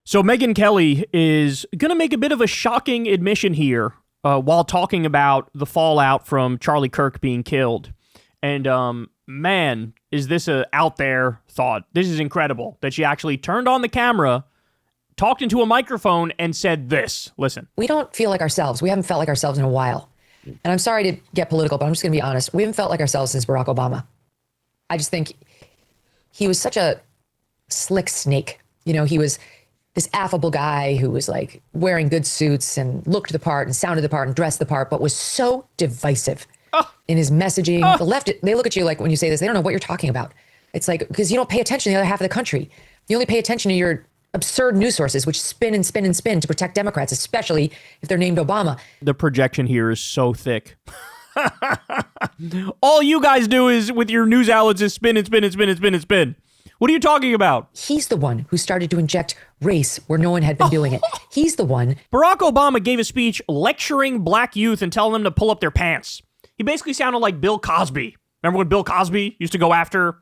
So Megyn Kelly is going to make a bit of a shocking admission here while talking about the fallout from Charlie Kirk being killed. And man, is this a out there thought. This is incredible that she actually turned on the camera, talked into a microphone, and said this. Listen. We don't feel like ourselves. We haven't felt like ourselves in a while. And I'm sorry to get political, but I'm just going to be honest. We haven't felt like ourselves since Barack Obama. I just think he was such a slick snake. You know, he was this affable guy who was like wearing good suits and looked the part and sounded the part and dressed the part, but was so divisive in his messaging. The left, they look at you like when you say this, they don't know what you're talking about. It's like, because you don't pay attention to the other half of the country. You only pay attention to your absurd news sources, which spin and spin and spin to protect Democrats, especially if they're named Obama. The projection here is so thick. All you guys do is, with your news outlets, is spin and spin and spin and spin and spin. What are you talking about? He's the one who started to inject race where no one had been doing it. He's the one. Barack Obama gave a speech lecturing black youth and telling them to pull up their pants. He basically sounded like Bill Cosby. Remember when Bill Cosby used to go after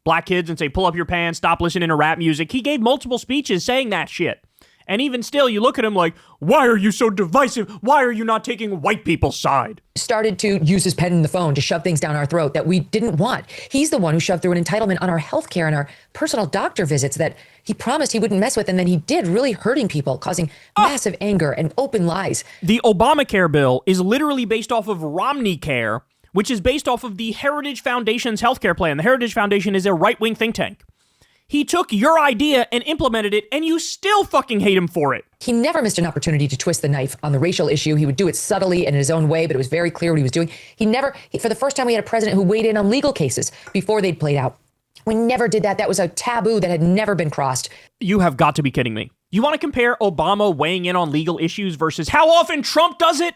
black kids and say, pull up your pants, stop listening to rap music? He gave multiple speeches saying that shit. And even still, you look at him like, why are you so divisive? Why are you not taking white people's side? Started to use his pen and the phone to shove things down our throat that we didn't want. He's the one who shoved through an entitlement on our health care and our personal doctor visits that he promised he wouldn't mess with. And then he did, really hurting people, causing massive anger and open lies. The Obamacare bill is literally based off of Romney Care, which is based off of the Heritage Foundation's healthcare plan. The Heritage Foundation is a right-wing think tank. He took your idea and implemented it, and you still fucking hate him for it. He never missed an opportunity to twist the knife on the racial issue. He would do it subtly and in his own way, but it was very clear what he was doing. For the first time, we had a president who weighed in on legal cases before they'd played out. We never did that. That was a taboo that had never been crossed. You have got to be kidding me. You want to compare Obama weighing in on legal issues versus how often Trump does it?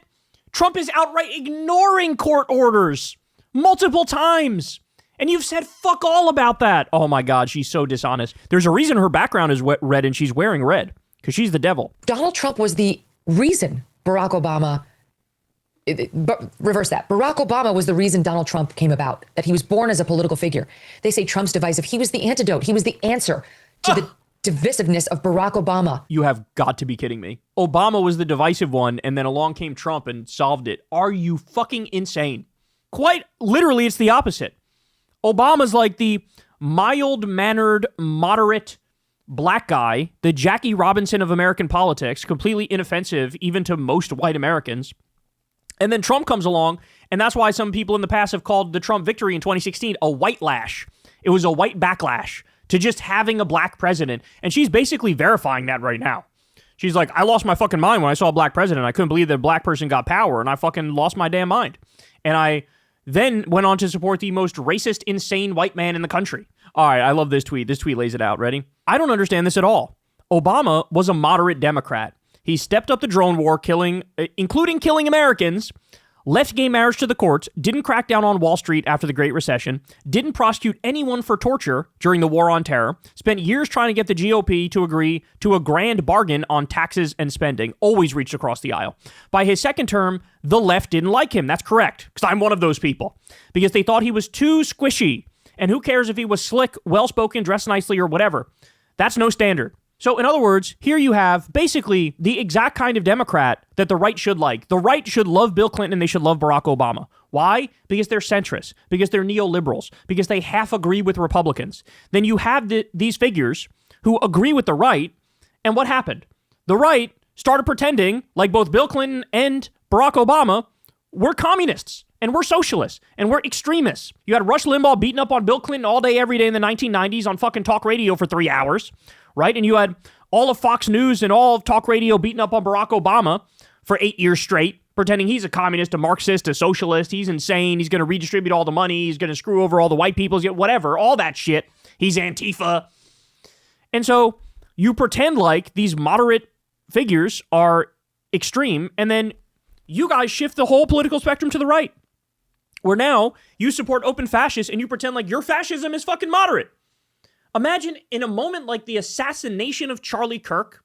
Trump is outright ignoring court orders multiple times. And you've said fuck all about that. Oh my God, she's so dishonest. There's a reason her background is red and she's wearing red, because she's the devil. Donald Trump was the reason Barack Obama, reverse that. Barack Obama was the reason Donald Trump came about, that he was born as a political figure. They say Trump's divisive. He was the antidote. He was the answer to the divisiveness of Barack Obama. You have got to be kidding me. Obama was the divisive one, and then along came Trump and solved it. Are you fucking insane? Quite literally, it's the opposite. Obama's like the mild-mannered, moderate black guy, the Jackie Robinson of American politics, completely inoffensive even to most white Americans. And then Trump comes along, and that's why some people in the past have called the Trump victory in 2016 a white lash. It was a white backlash to just having a black president. And she's basically verifying that right now. She's like, I lost my fucking mind when I saw a black president. I couldn't believe that a black person got power, and I fucking lost my damn mind. And I then went on to support the most racist, insane white man in the country. All right, I love this tweet. This tweet lays it out. Ready? I don't understand this at all. Obama was a moderate Democrat. He stepped up the drone war, including killing Americans, left gay marriage to the courts, didn't crack down on Wall Street after the Great Recession, didn't prosecute anyone for torture during the War on Terror, spent years trying to get the GOP to agree to a grand bargain on taxes and spending, always reached across the aisle. By his second term, the left didn't like him. That's correct, because I'm one of those people. Because they thought he was too squishy. And who cares if he was slick, well-spoken, dressed nicely, or whatever? That's no standard. So in other words, here you have basically the exact kind of Democrat that the right should like. The right should love Bill Clinton and they should love Barack Obama. Why? Because they're centrists, because they're neoliberals, because they half agree with Republicans. Then you have these figures who agree with the right, and what happened? The right started pretending like both Bill Clinton and Barack Obama were communists, and we're socialists, and we're extremists. You had Rush Limbaugh beating up on Bill Clinton all day, every day in the 1990s on fucking talk radio for 3 hours. Right? And you had all of Fox News and all of talk radio beating up on Barack Obama for 8 years straight, pretending he's a communist, a Marxist, a socialist. He's insane. He's going to redistribute all the money. He's going to screw over all the white people, whatever, all that shit. He's Antifa. And so you pretend like these moderate figures are extreme, and then you guys shift the whole political spectrum to the right, where now you support open fascists and you pretend like your fascism is fucking moderate. Imagine in a moment like the assassination of Charlie Kirk,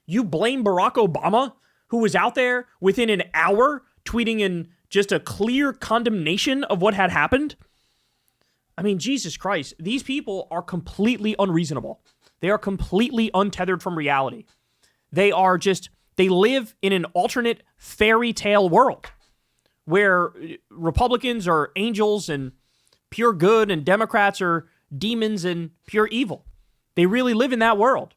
you blame Barack Obama, who was out there within an hour tweeting in just a clear condemnation of what had happened. I mean, Jesus Christ, these people are completely unreasonable. They are completely untethered from reality. They live in an alternate fairy tale world where Republicans are angels and pure good and Democrats are demons and pure evil. They really live in that world.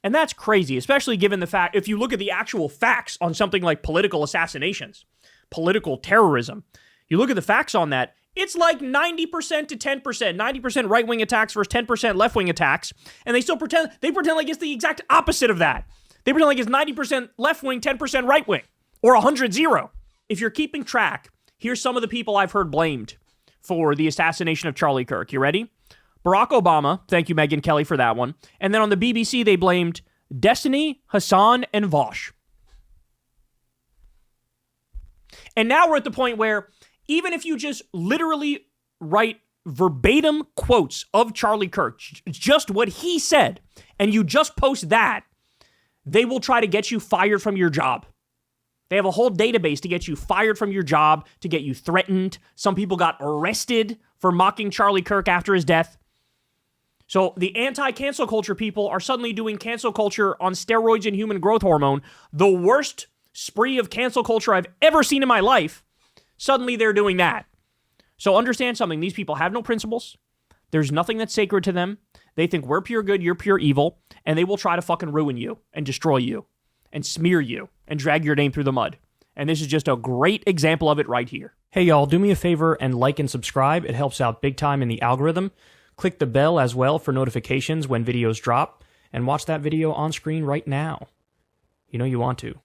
And that's crazy, especially given the fact, if you look at the actual facts on something like political assassinations, political terrorism, you look at the facts on that, it's like 90% to 10%, 90% right-wing attacks versus 10% left-wing attacks. And they pretend like it's the exact opposite of that. They pretend like it's 90% left-wing, 10% right-wing, or 100-0. If you're keeping track, here's some of the people I've heard blamed for the assassination of Charlie Kirk. You ready? Barack Obama. Thank you, Megyn Kelly, for that one. And then on the BBC, they blamed Destiny, Hassan, and Vosh. And now we're at the point where even if you just literally write verbatim quotes of Charlie Kirk, just what he said, and you just post that, they will try to get you fired from your job. They have a whole database to get you fired from your job, to get you threatened. Some people got arrested for mocking Charlie Kirk after his death. So the anti-cancel culture people are suddenly doing cancel culture on steroids and human growth hormone, the worst spree of cancel culture I've ever seen in my life. Suddenly they're doing that. So understand something. These people have no principles. There's nothing that's sacred to them. They think we're pure good, you're pure evil, and they will try to fucking ruin you and destroy you and smear you and drag your name through the mud. And this is just a great example of it right here. Hey y'all, do me a favor and like and subscribe. It helps out big time in the algorithm. Click the bell as well for notifications when videos drop, and watch that video on screen right now. You know you want to.